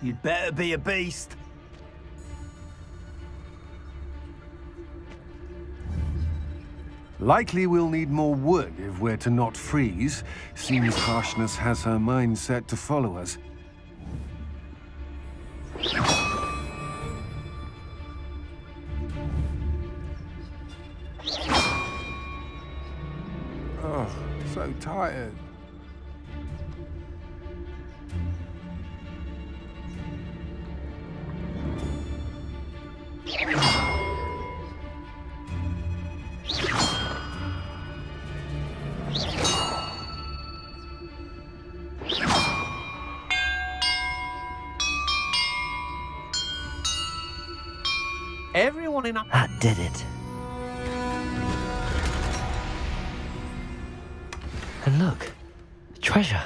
You'd better be a beast. Likely we'll need more wood if we're to not freeze. Seems harshness has her mind set to follow us. Oh, so tired. Everyone in That did it. And look, treasure.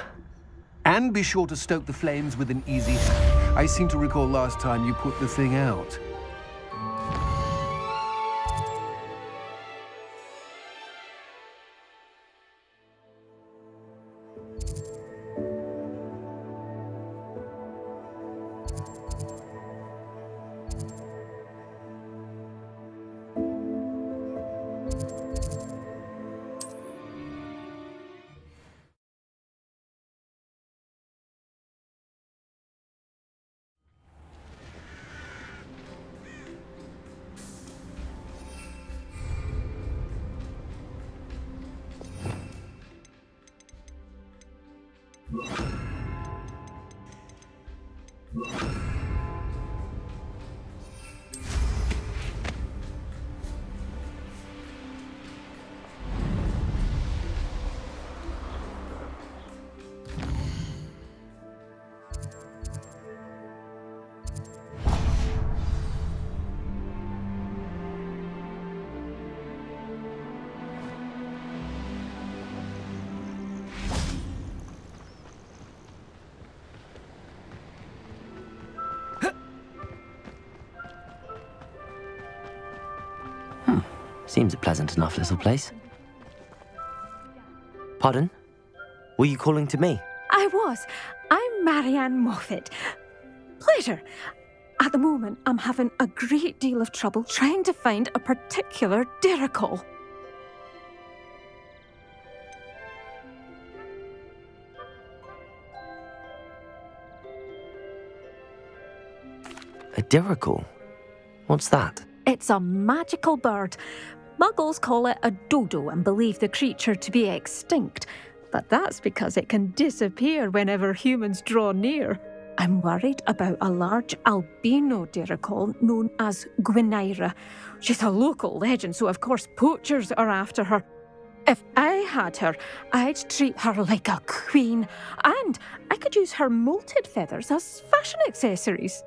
And be sure to stoke the flames with an easy hack. I seem to recall last time you put the thing out. Seems a pleasant enough little place. Pardon? Were you calling to me? I was. I'm Marianne Moffat. Pleasure. At the moment, I'm having a great deal of trouble trying to find a particular Diricol. A Diricol? What's that? It's a magical bird. Muggles call it a dodo and believe the creature to be extinct. But that's because it can disappear whenever humans draw near. I'm worried about a large albino Diricol known as Gwynaira. She's a local legend, so of course poachers are after her. If I had her, I'd treat her like a queen. And I could use her molted feathers as fashion accessories.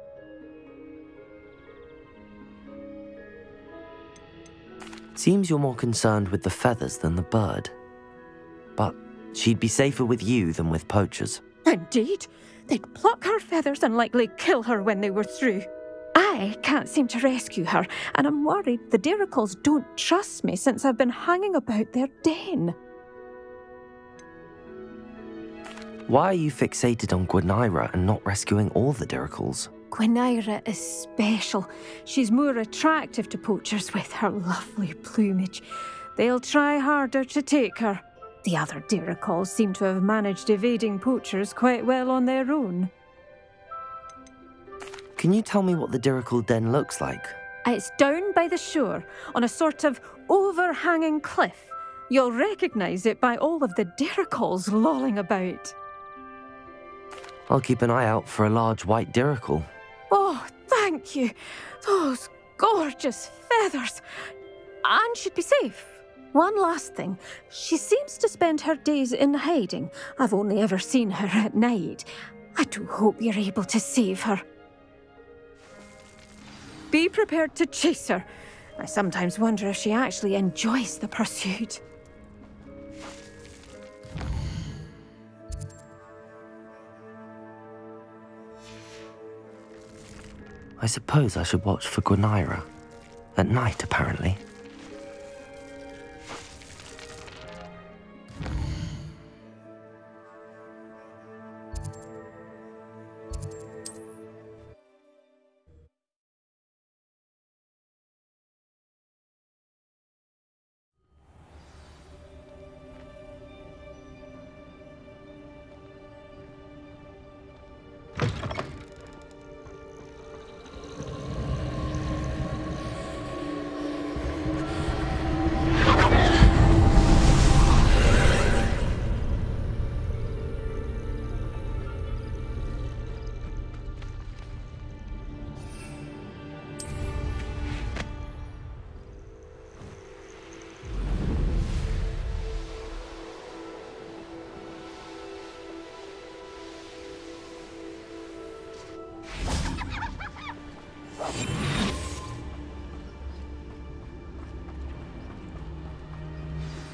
Seems you're more concerned with the feathers than the bird. But she'd be safer with you than with poachers. Indeed. They'd pluck her feathers and likely kill her when they were through. I can't seem to rescue her, and I'm worried the Diricols don't trust me since I've been hanging about their den. Why are you fixated on Gwynaira and not rescuing all the Diricols? Gwynaira is special. She's more attractive to poachers with her lovely plumage. They'll try harder to take her. The other Diricols seem to have managed evading poachers quite well on their own. Can you tell me what the Diricol den looks like? It's down by the shore, on a sort of overhanging cliff. You'll recognise it by all of the Diricols lolling about. I'll keep an eye out for a large white Diricol. Oh, thank you. Those gorgeous feathers. And she'd be safe. One last thing. She seems to spend her days in hiding. I've only ever seen her at night. I do hope you're able to save her. Be prepared to chase her. I sometimes wonder if she actually enjoys the pursuit. I suppose I should watch for Gwynaira. At night, apparently.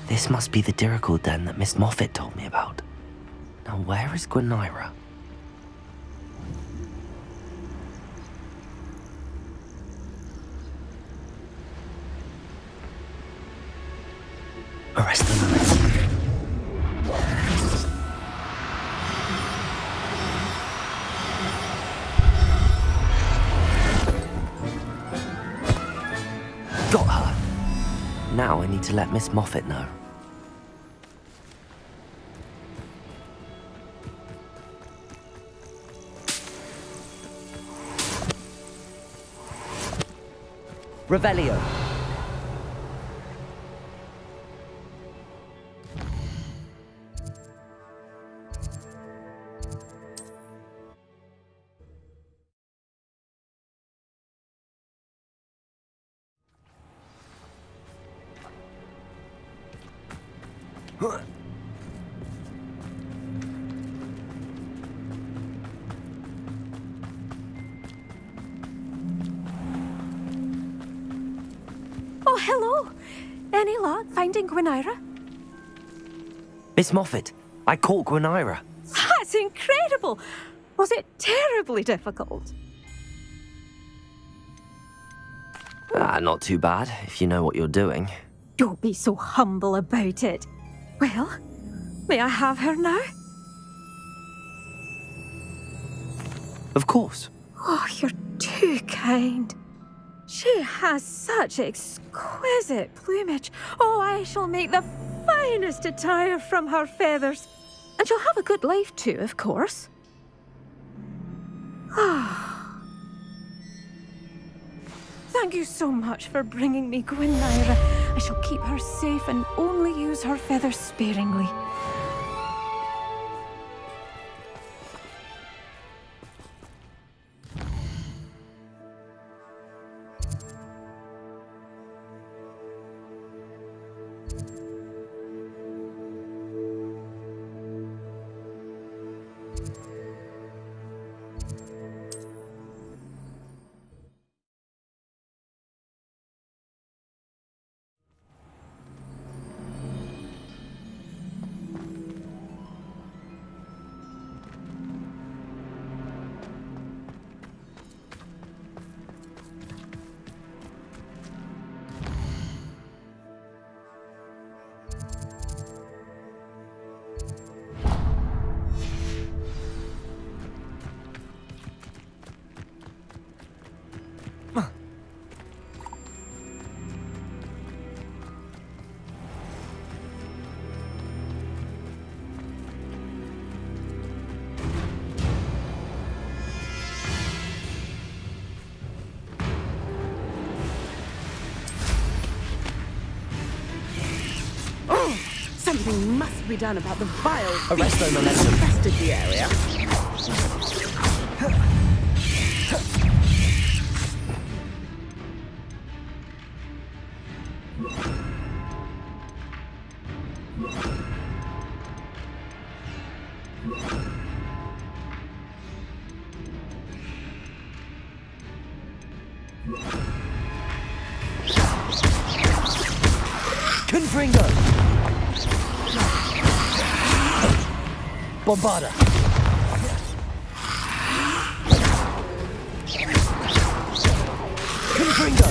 This must be the Dirical den that Miss Moffat told me about. Now, where is Gwenira? Arrest them. Got her. Now I need to let Miss Moffat know. Revelio. Oh, hello. Any luck finding Gwenira? Miss Moffat, I caught Gwenira. That's incredible. Was it terribly difficult? Not too bad, if you know what you're doing. Don't be so humble about it. Well, may I have her now? Of course. Oh, you're too kind. She has such exquisite plumage. Oh, I shall make the finest attire from her feathers. And she'll have a good life too, of course. Ah. Thank you so much for bringing me Gwenira. I shall keep her safe and only use her feathers sparingly. Something must be done about the vile Arrest beast them, that Alessa. infested the area. Confringo! Bombarda! Confringo!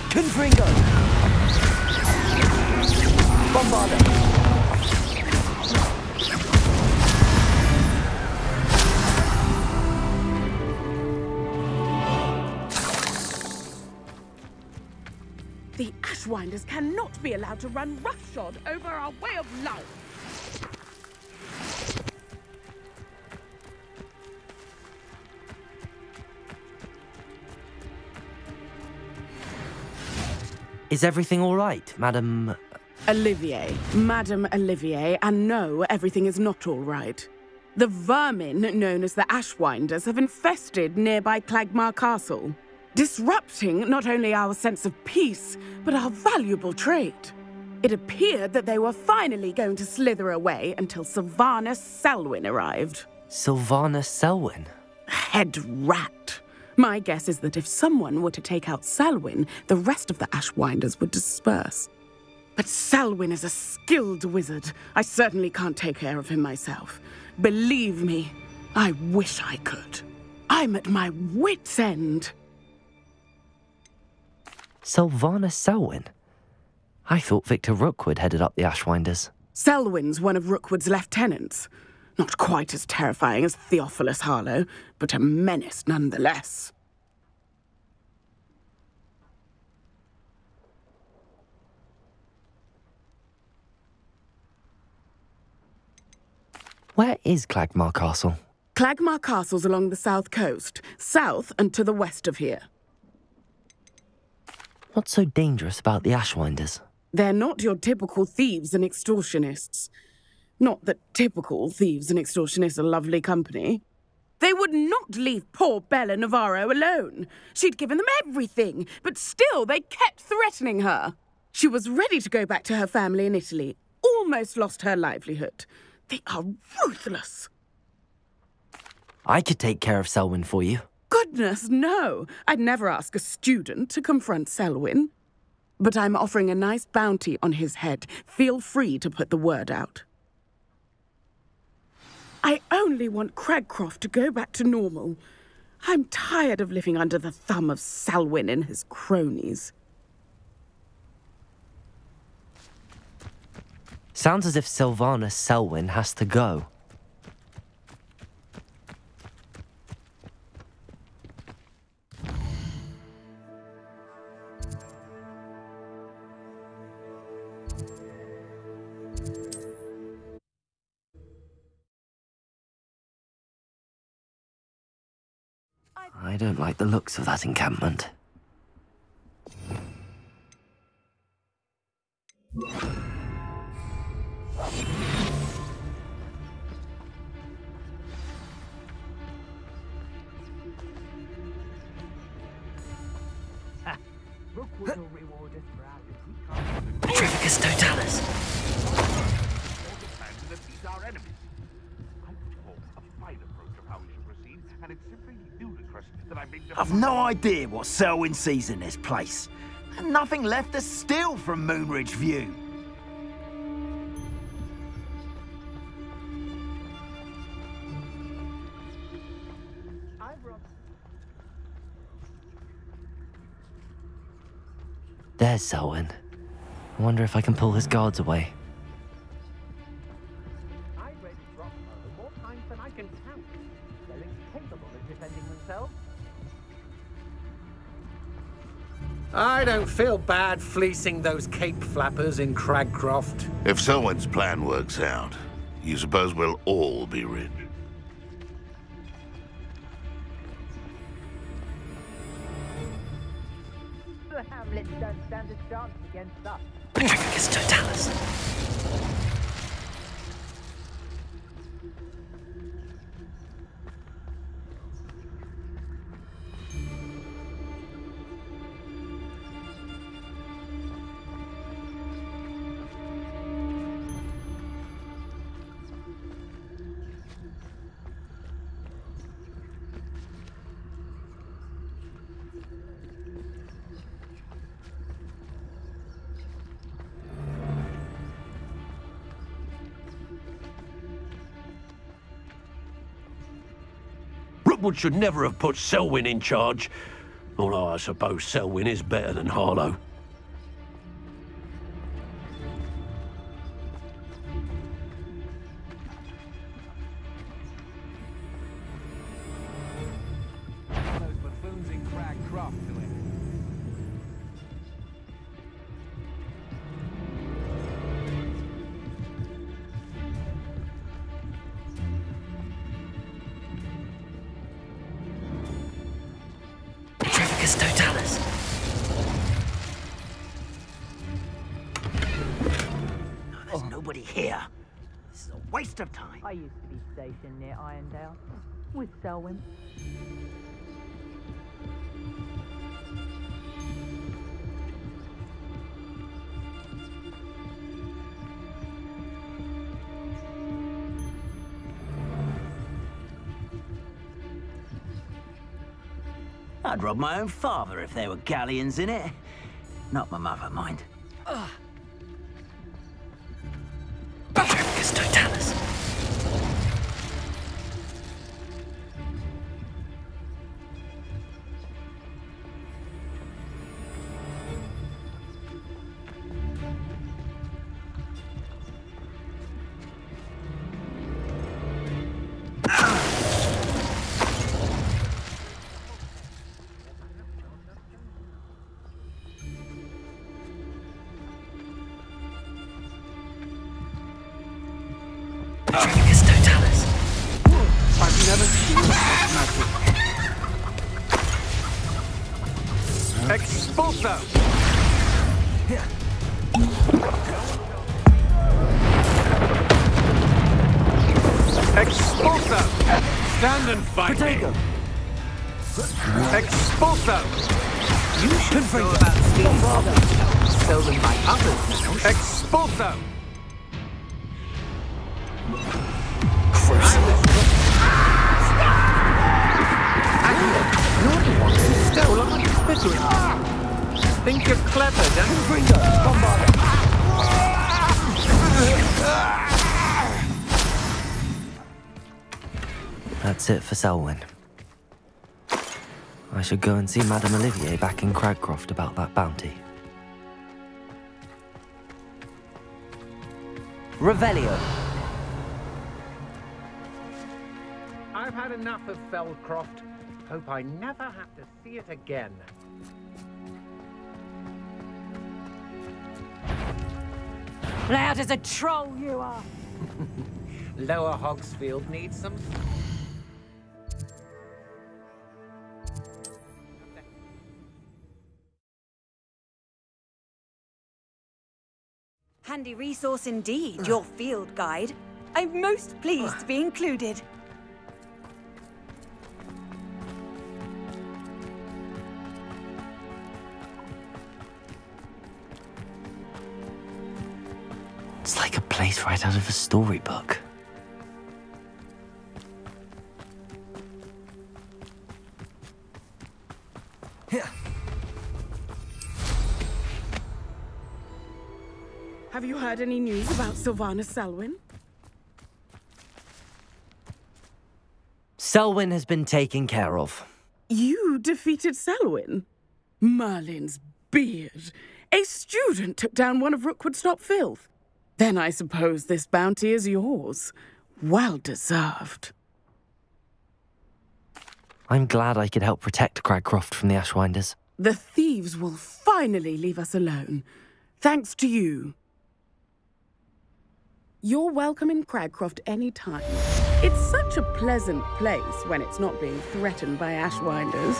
Confringo! Bombarda! The Ashwinders cannot be allowed to run roughshod over our way of life. Is everything all right, Madam... Olivier, Madame Olivier, and no, everything is not all right. The vermin known as the Ashwinders have infested nearby Clagmar Castle, disrupting not only our sense of peace, but our valuable trade. It appeared that they were finally going to slither away until Sylvanus Selwyn arrived. Sylvana Selwyn? Head rat. My guess is that if someone were to take out Selwyn, the rest of the Ashwinders would disperse. But Selwyn is a skilled wizard. I certainly can't take care of him myself. Believe me, I wish I could. I'm at my wit's end. Sylvana Selwyn? I thought Victor Rookwood headed up the Ashwinders. Selwyn's one of Rookwood's lieutenants. Not quite as terrifying as Theophilus Harlow, but a menace nonetheless. Where is Clagmar Castle? Clagmar Castle's along the south coast, south and to the west of here. What's so dangerous about the Ashwinders? They're not your typical thieves and extortionists. Not that typical thieves and extortionists are lovely company. They would not leave poor Bella Navarro alone. She'd given them everything, but still they kept threatening her. She was ready to go back to her family in Italy, almost lost her livelihood. They are ruthless. I could take care of Selwyn for you. Goodness, no. I'd never ask a student to confront Selwyn. But I'm offering a nice bounty on his head. Feel free to put the word out. I only want Cragcroft to go back to normal. I'm tired of living under the thumb of Selwyn and his cronies. Sounds as if Sylvana Selwyn has to go. I don't like the looks of that encampment. Petrificus Totalis! I've no idea what Selwyn sees in this place. And nothing left to steal from Moonridge View. There's Selwyn. I wonder if I can pull his guards away. I've read Rockmo more times than I can count. They're incapable of defending themselves. I don't feel bad fleecing those cape flappers in Cragcroft. If Selwyn's plan works out, you suppose we'll all be rich? The Hamlets don't stand a chance against us. Petrificus Totalis! Rookwood should never have put Selwyn in charge. Although I suppose Selwyn is better than Harlow. Those buffoons in Cragcroft to it. Petrificus Totalis! There's nobody here. This is a waste of time. I used to be stationed near Irondale with Selwyn. I'd rob my own father if there were galleons in it. Not my mother, mind. Focus totalis. Focus totalis. I've never seen such magic. Expulso! Expulso! Stand and fight me! Expulso! You should know about stealing products stolen by others now. Expulso! You're the one who stole our figurine. Think you're clever, don't you? That's it for Selwyn. I should go and see Madame Olivier back in Cragcroft about that bounty. Revelio. I've had enough of Feldcroft. Hope I never have to see it again. Loud as a troll you are. Lower Hogsfield needs some... Handy resource indeed, your field guide. I'm most pleased to be included. It's like a place right out of a storybook. Have you heard any news about Sylvana Selwyn? Selwyn has been taken care of. You defeated Selwyn? Merlin's beard. A student took down one of Rookwood's top filth. Then I suppose this bounty is yours. Well deserved. I'm glad I could help protect Cragcroft from the Ashwinders. The thieves will finally leave us alone. Thanks to you. You're welcome in Cragcroft any time. It's such a pleasant place when it's not being threatened by Ashwinders.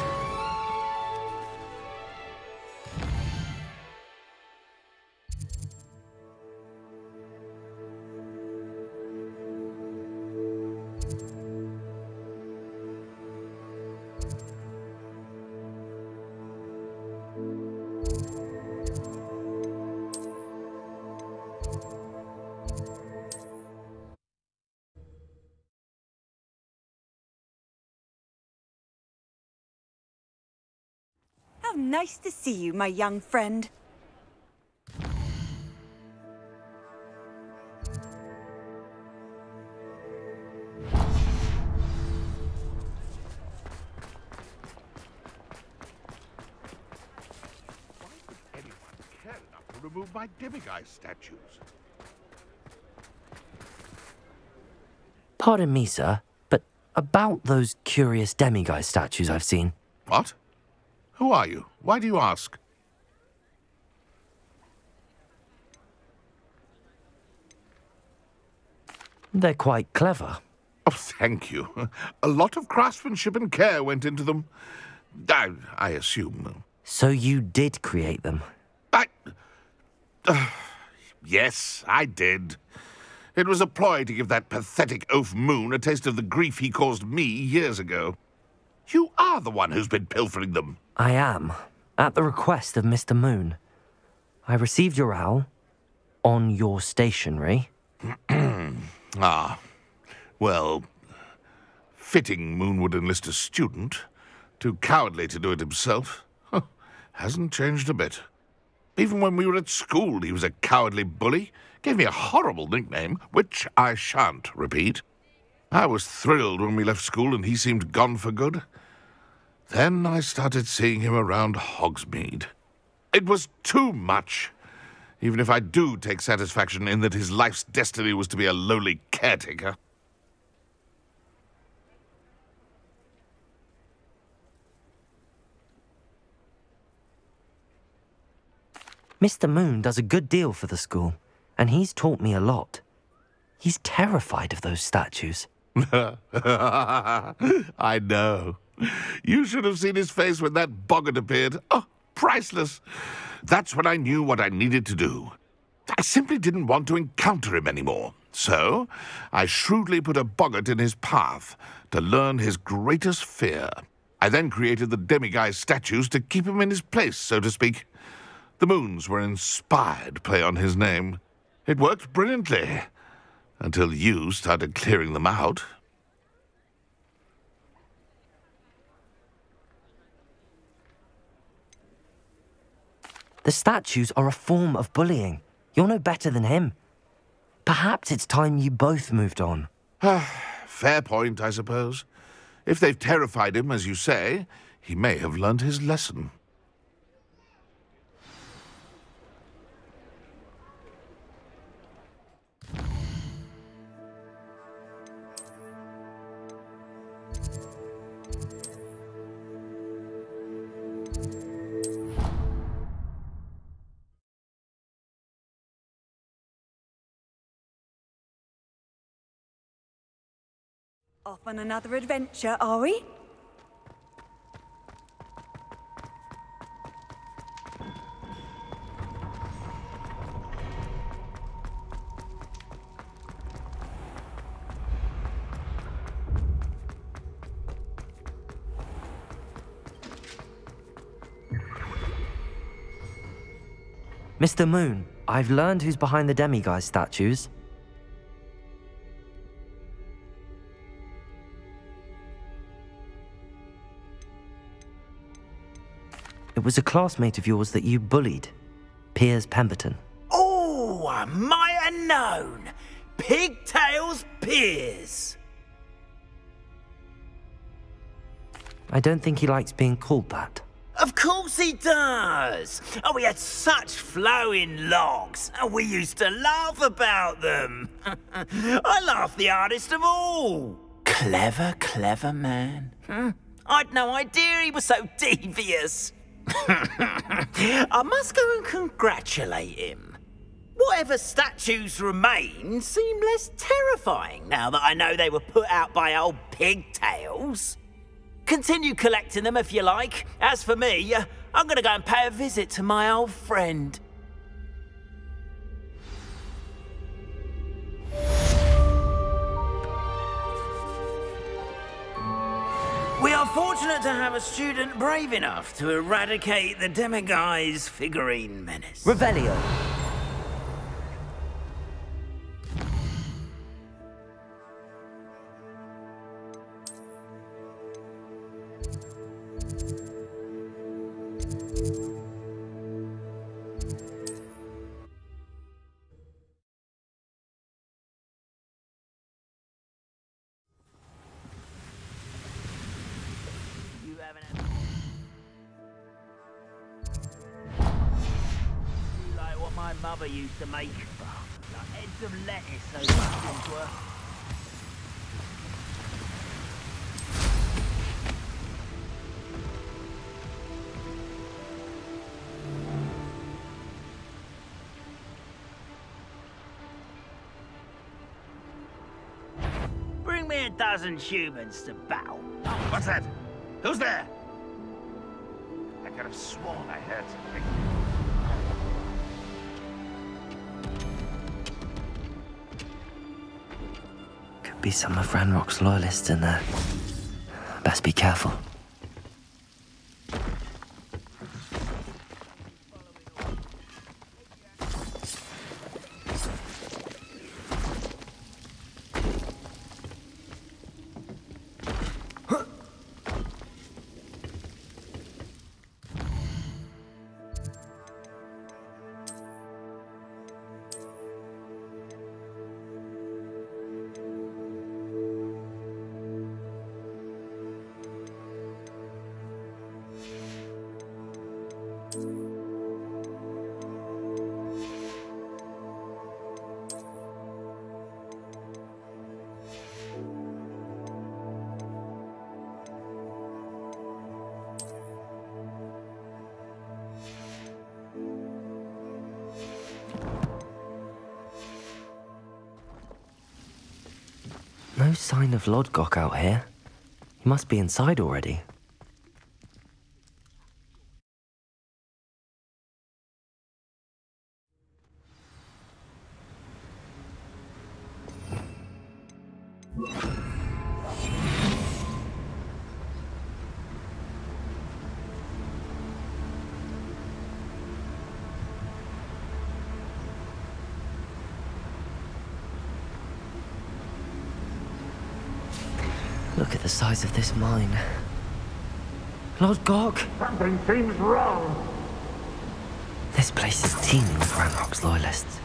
How nice to see you, my young friend. To remove my demiguise statues. Pardon me, sir, but about those curious demiguise statues I've seen. What? Who are you? Why do you ask? They're quite clever. Oh, thank you. A lot of craftsmanship and care went into them. I assume. So you did create them? Yes, I did. It was a ploy to give that pathetic oaf Moon a taste of the grief he caused me years ago. You are the one who's been pilfering them. I am, at the request of Mr. Moon. I received your owl on your stationery. Ah, well, fitting Moon would enlist a student. Too cowardly to do it himself. Huh. Hasn't changed a bit. Even when we were at school, he was a cowardly bully. Gave me a horrible nickname, which I shan't repeat. I was thrilled when we left school and he seemed gone for good. Then I started seeing him around Hogsmeade. It was too much. Even if I do take satisfaction in that his life's destiny was to be a lowly caretaker. Mr. Moon does a good deal for the school, and he's taught me a lot. He's terrified of those statues. I know. You should have seen his face when that boggart appeared. Oh, priceless. That's when I knew what I needed to do. I simply didn't want to encounter him anymore. So, I shrewdly put a boggart in his path to learn his greatest fear. I then created the demiguise statues to keep him in his place, so to speak. The moons were an inspired play on his name. It worked brilliantly. Until you started clearing them out. The statues are a form of bullying. You're no better than him. Perhaps it's time you both moved on. Fair point, I suppose. If they've terrified him, as you say, he may have learned his lesson. Off on another adventure, are we? Mr. Moon, I've learned who's behind the demiguise statues. It was a classmate of yours that you bullied, Piers Pemberton. Oh, I might have known. Pigtails Piers. I don't think he likes being called that. Of course he does. Oh, we had such flowing locks, and we used to laugh about them. I laughed the hardest of all. Clever, clever man. I'd no idea he was so devious. I must go and congratulate him. Whatever statues remain seem less terrifying now that I know they were put out by old pigtails. Continue collecting them if you like. As for me, I'm gonna go and pay a visit to my old friend. We are fortunate to have a student brave enough to eradicate the demiguise figurine menace. Revelio. My mother used to make like heads of lettuce, those muffins were. Bring me a dozen humans to battle. Oh, what's that? Who's there? I could have sworn I heard something. Be some of Ranrock's loyalists in there. Best be careful. No sign of Lodgok out here. He must be inside already. Look at the size of this mine. Lodgok! Something seems wrong. This place is teeming with Ranrock's loyalists.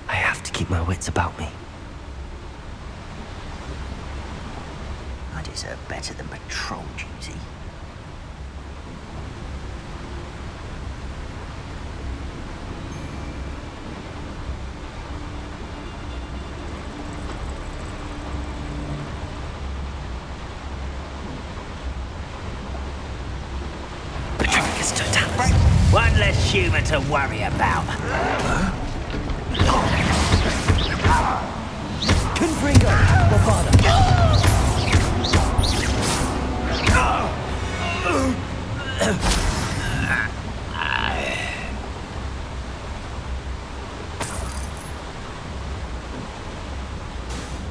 I have to keep my wits about me. I deserve better than patrol duty. One less human to worry about. Confringo! Bovada!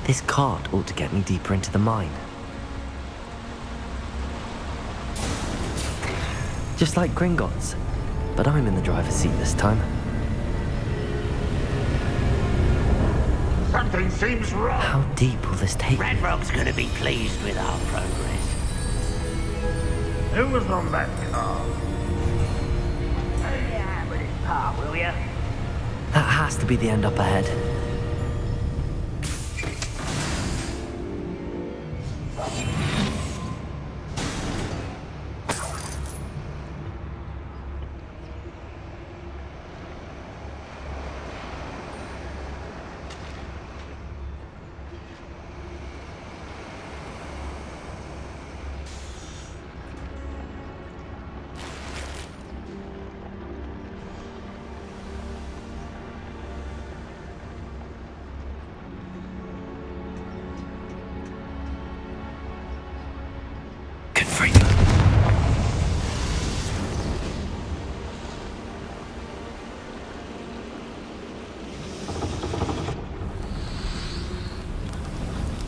This cart ought to get me deeper into the mine. Just like Gringotts, but I'm in the driver's seat this time. Something seems wrong. How deep will this take me? Ranrock's gonna be pleased with our progress. Who was on that car? Hurry out with his part, will ya? That has to be the end up ahead.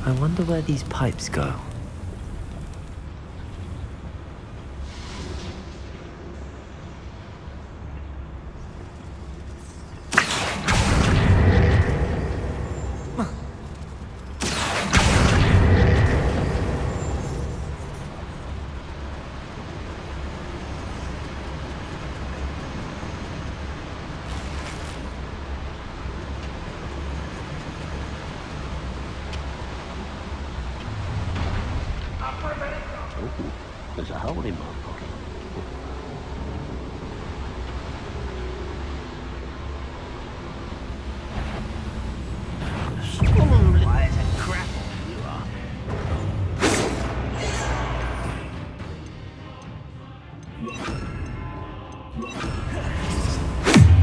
I wonder where these pipes go. There's a hole in my pocket. Why, it's a crap you are.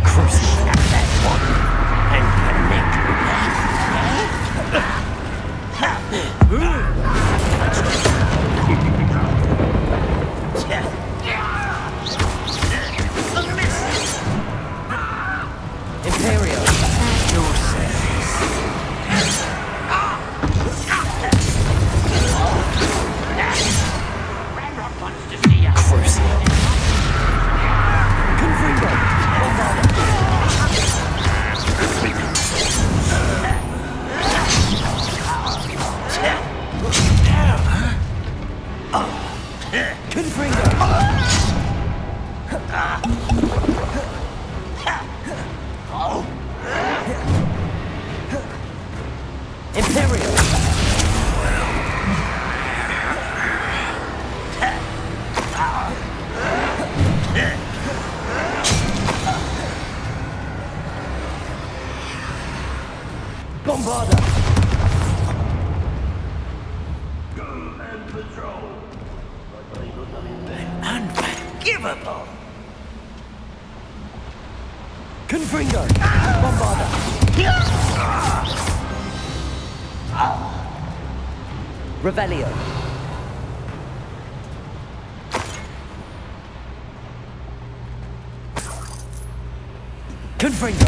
Crucify that one and connect with Imperial! your service. Ranrock wants to see us. Confringo! Confringo! Imperial! Bombarda! Unforgivable. Confringo! Bombarda! Revelio. Confringo.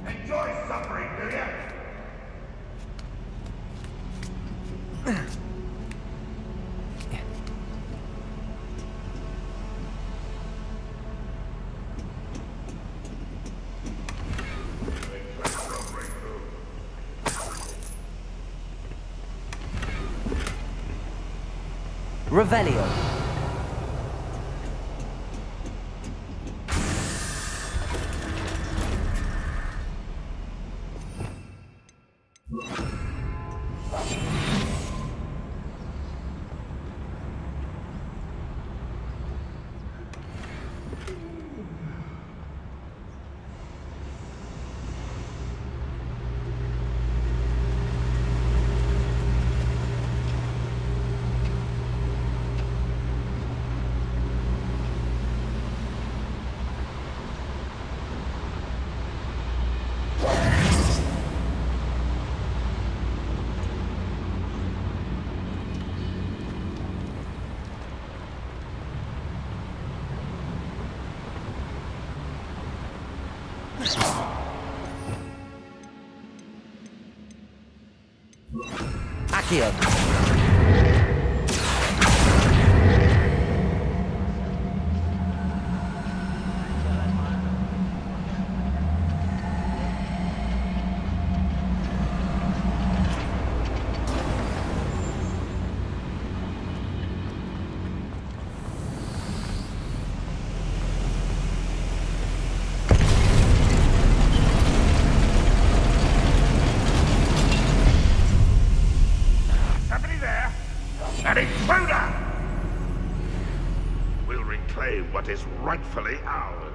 Enjoy suffering, do you? Revelio. Accio. An intruder! We'll reclaim what is rightfully ours.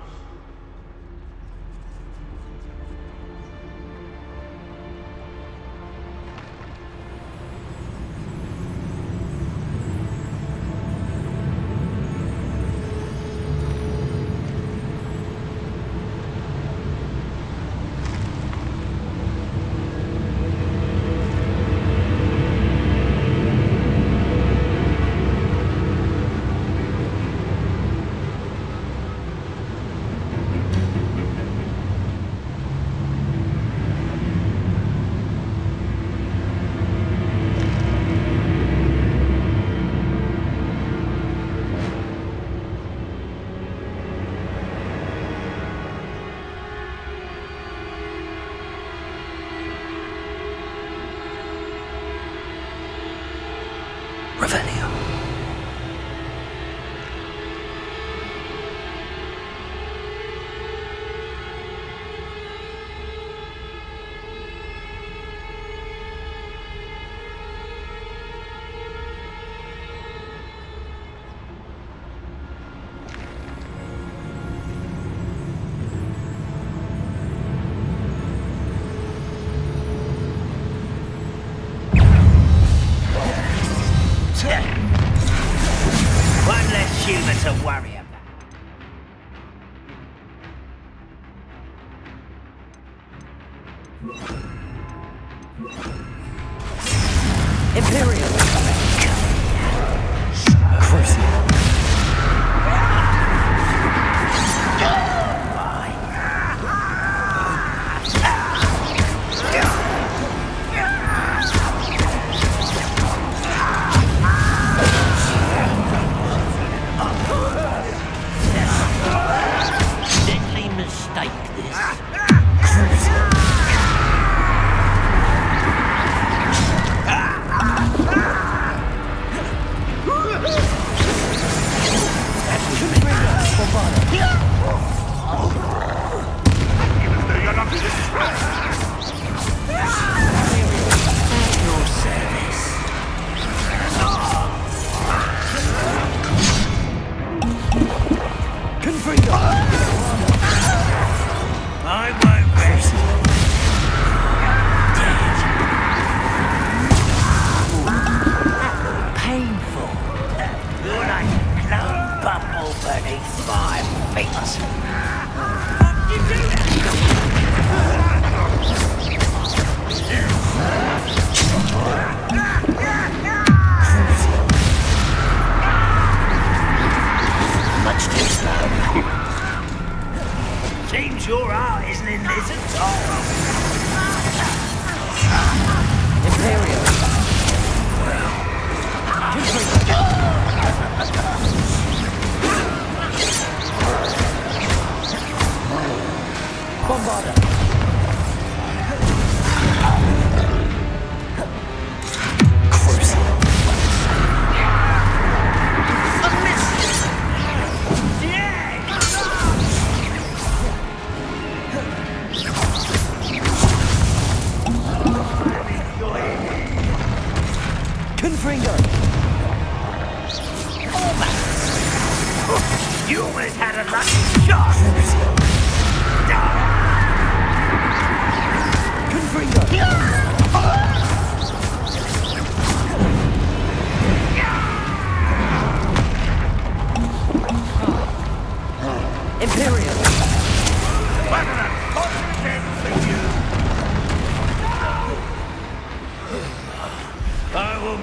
Revelio. One less human to worry about. Imperial. Crucial. Deadly mistake, this. I won't rest. Painful. You're like a clone bumble beneath my feet. Much too slow. Seems your heart isn't in this at all. Imperial. Bombarder. Confringo. You almost had a lucky shot. Confringo. Imperial. What an unfortunate end for you. I will.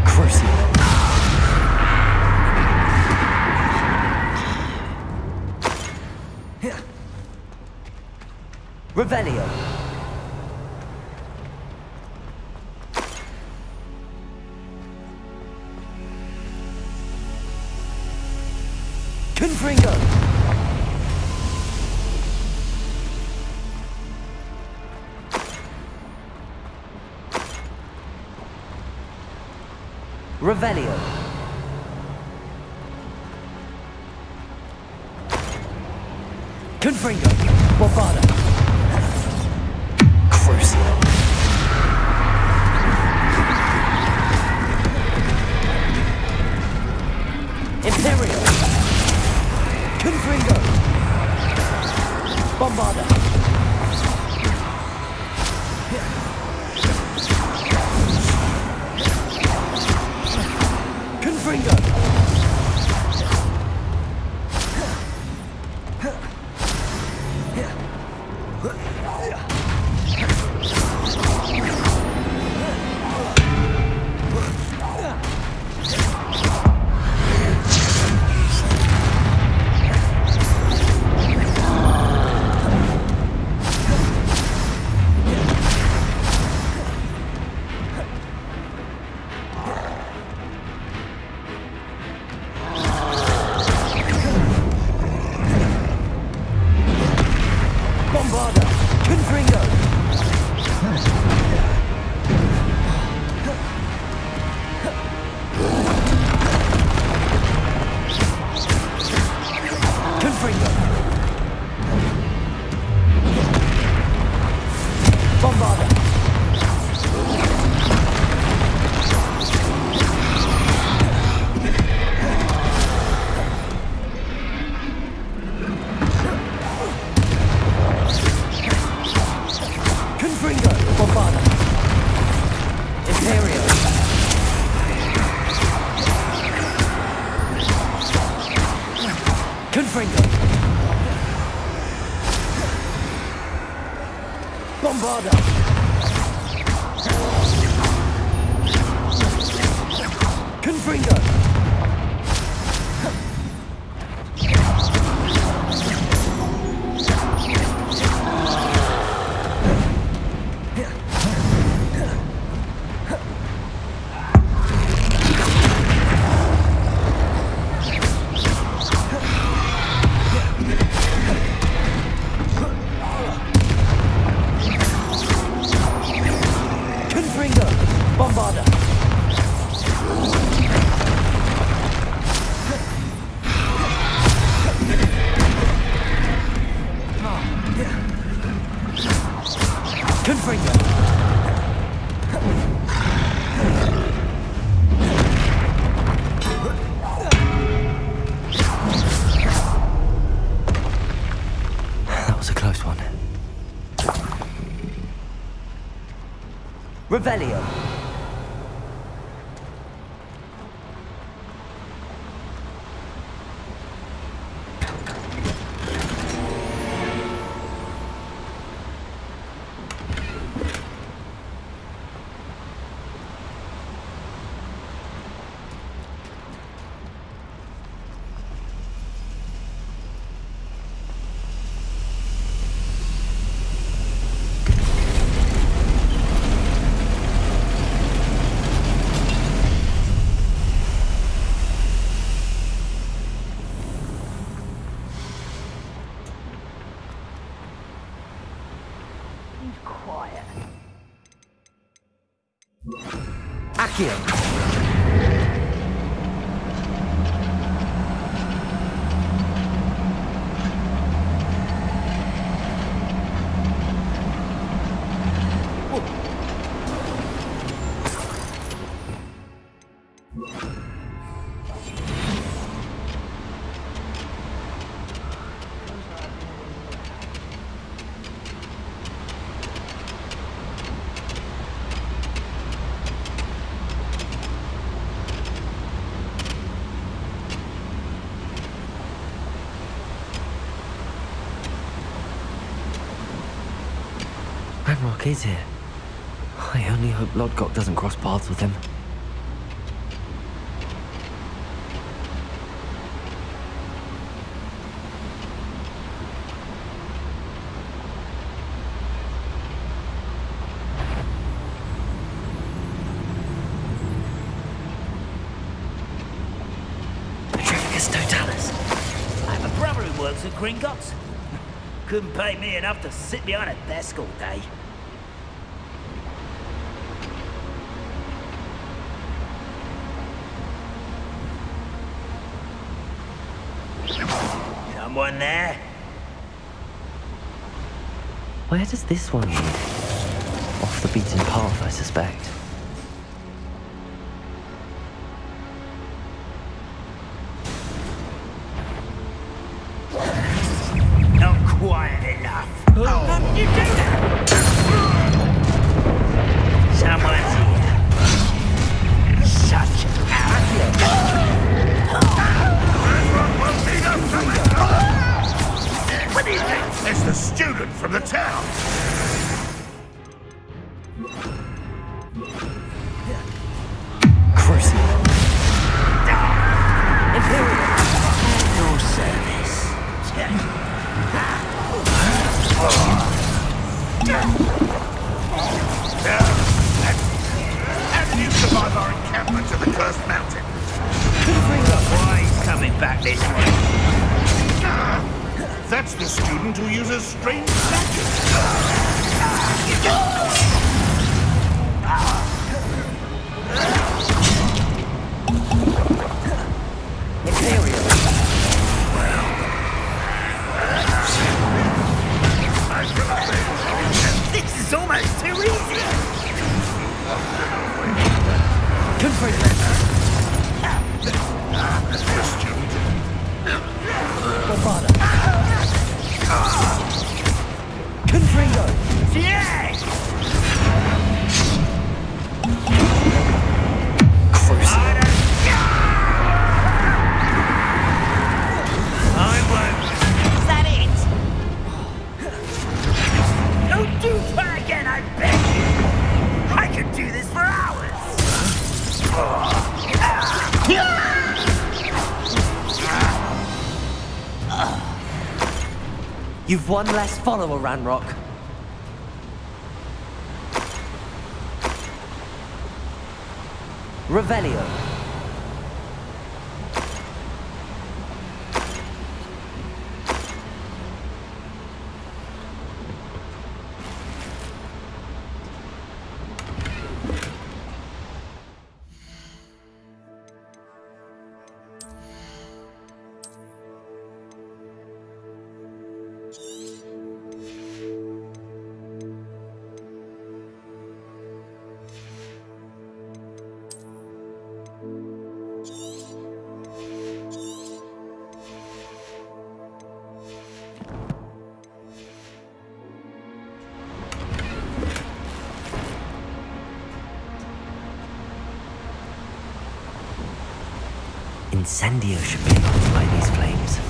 Crucial. Revelio. Confringo. Revelio. Confringo. Bombarda. Crucial. Imperial. Confringo. Bombarda. Confringo. Bombarda. Confringo. Confringo. Bombarda. Bombarder! Confringo! Revelio. Ranrock is here. I only hope Lodgok doesn't cross paths with him. Petrificus Totalis. I have a brother who works at Gringotts. Couldn't pay me enough to sit behind a desk all day. Someone there? Where does this one lead? Off the beaten path, I suspect. Not quiet enough. Oh. You do that! Someone's here. Such a What is it? It's the student from the town. Crucial. No service. How did you survive our encampment to the Cursed Mountain? Why he's coming back this way? That's the student who uses strange magic. This is almost too easy. The student. Confringo! Yes! Crucial. I won't. Is that it? Don't do that again! I beg you! I could do this for hours! You've one less follower, Ranrock. Revelio. Incendio should be able to light these flames.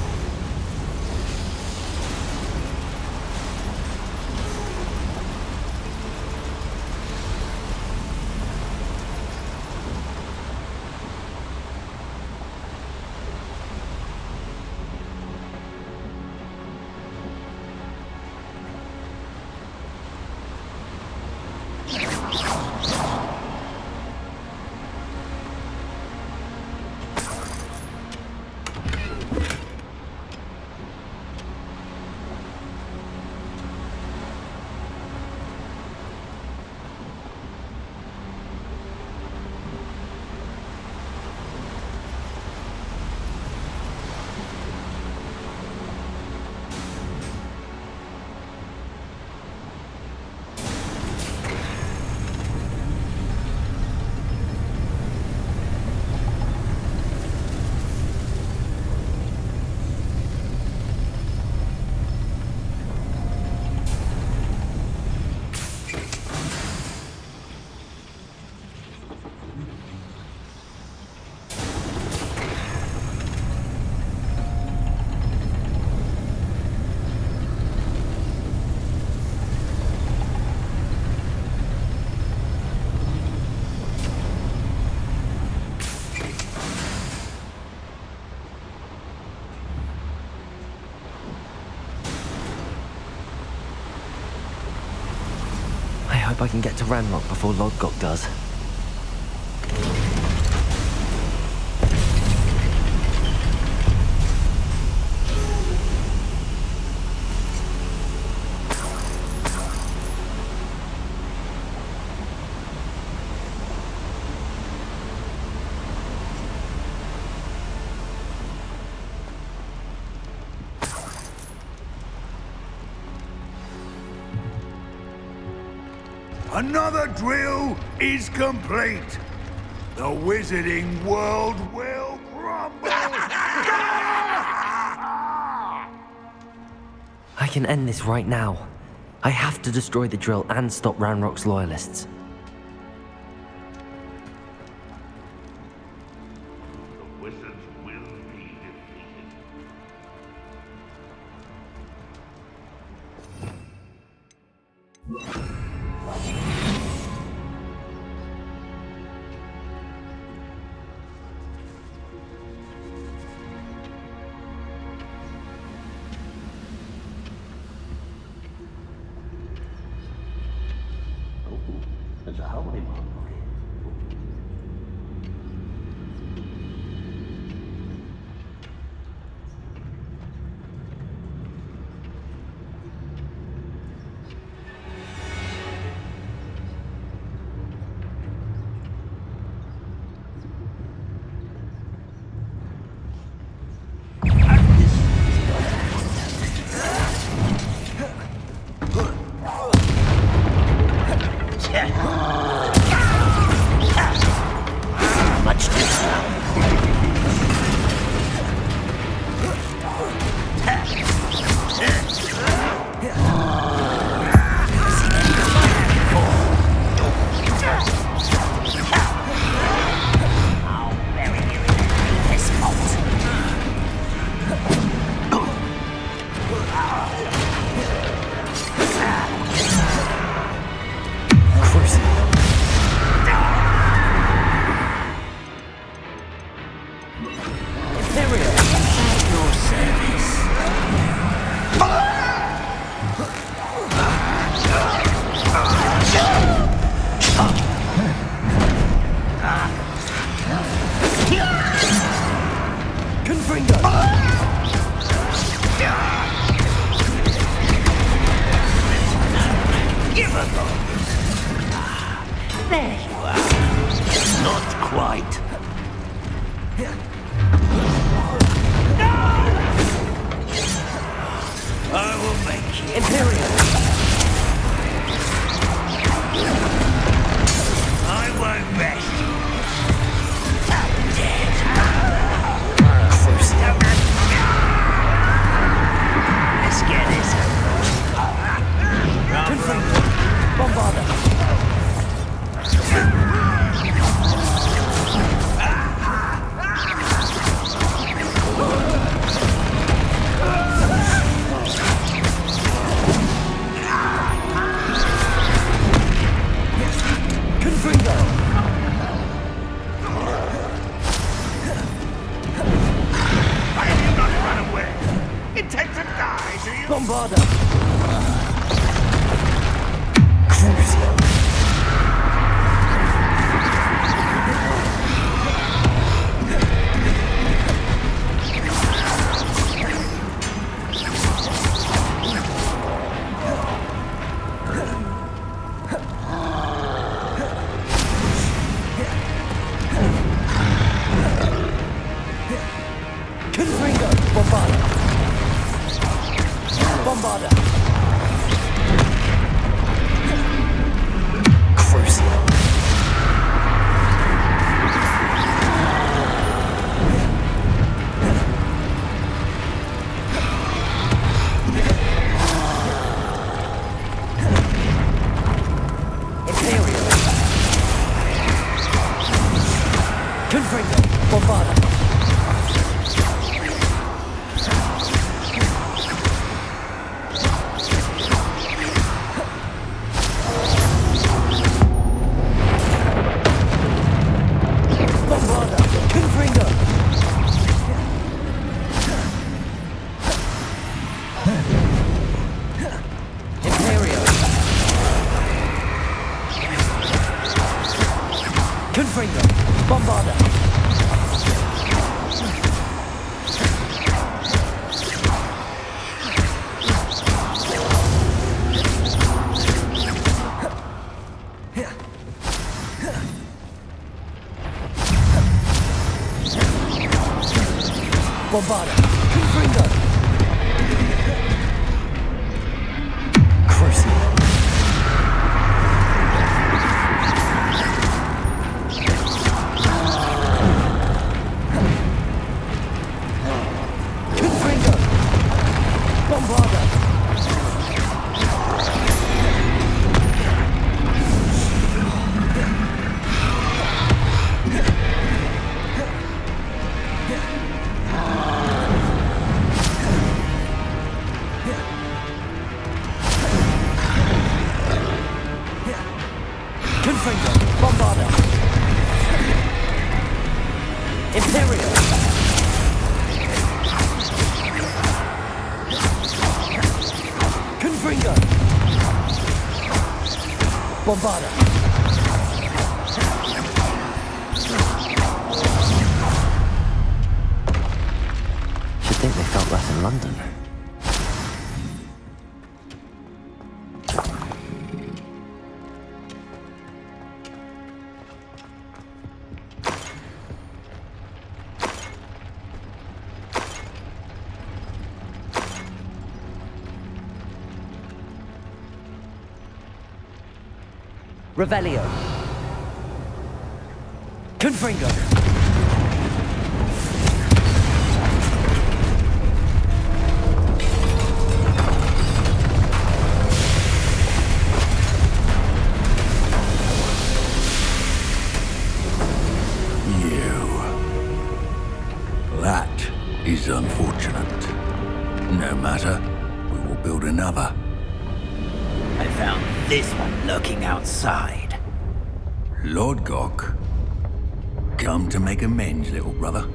I hope I can get to Ranrock before Lodgok does. Another drill is complete. The wizarding world will crumble. I can end this right now. I have to destroy the drill and stop Ranrock's loyalists. The wizards will be defeated. There you are. Not quite. No! I will make you. Imperial! I won't rest. I'm dead. Let's get this over. Confirmed. Bombarder. Bombarder! Cruising. Confringo! Bombarder! Bombarder! Crucial. Imperial. Confringo! Bombarder! Confringo! Bombarder! Bombarder! Confringo! Crucial. Bombarder! Confringo! Bombarder! Imperial! Confringo! Bombarder! Should think they felt that in London. Revelio. Confringo. That is unfortunate. No matter, we will build another. I found this one lurking outside. Lord Gok, come to make amends, little brother.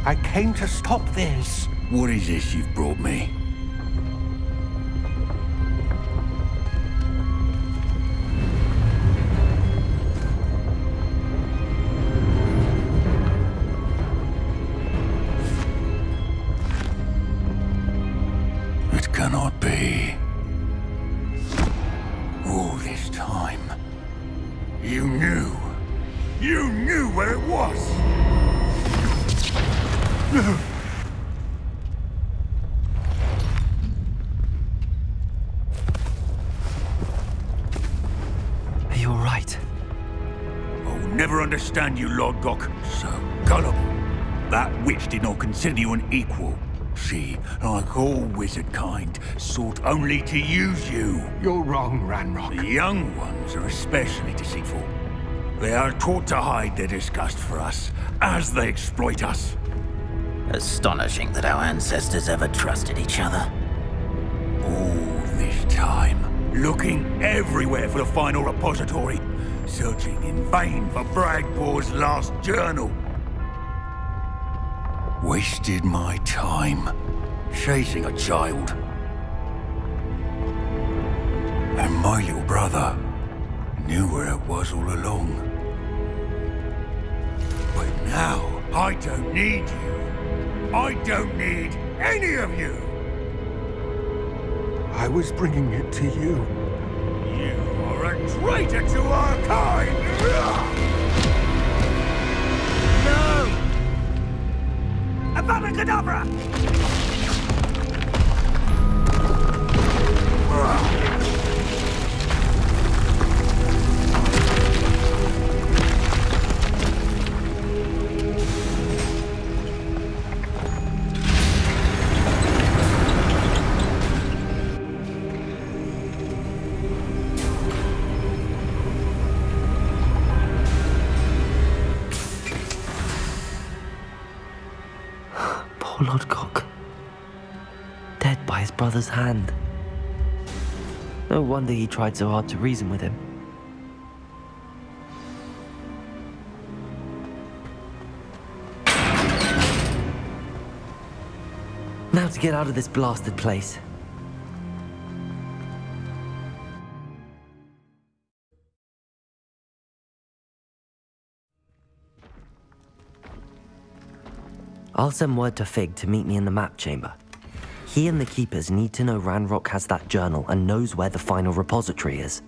I came to stop this. What is this you've brought me? It cannot be. this time. You knew. You knew where it was! Are you alright? I'll never understand you, Lord Gok. So gullible. That witch did not consider you an equal. She, like all wizard kind, sought only to use you. You're wrong, Ranrock. The young ones are especially deceitful. They are taught to hide their disgust for us, as they exploit us. Astonishing that our ancestors ever trusted each other. All this time, looking everywhere for the final repository, searching in vain for Bragpor's last journal. Wasted my time, chasing a child. And my little brother knew where it was all along. But now, I don't need you. I don't need any of you! I was bringing it to you. You are a traitor to our kind! No! Avada Kedavra! Poor Lord Gok. Dead by his brother's hand. No wonder he tried so hard to reason with him. Now to get out of this blasted place. I'll send word to Fig to meet me in the map chamber. He and the Keepers need to know Ranrock has that journal and knows where the final repository is.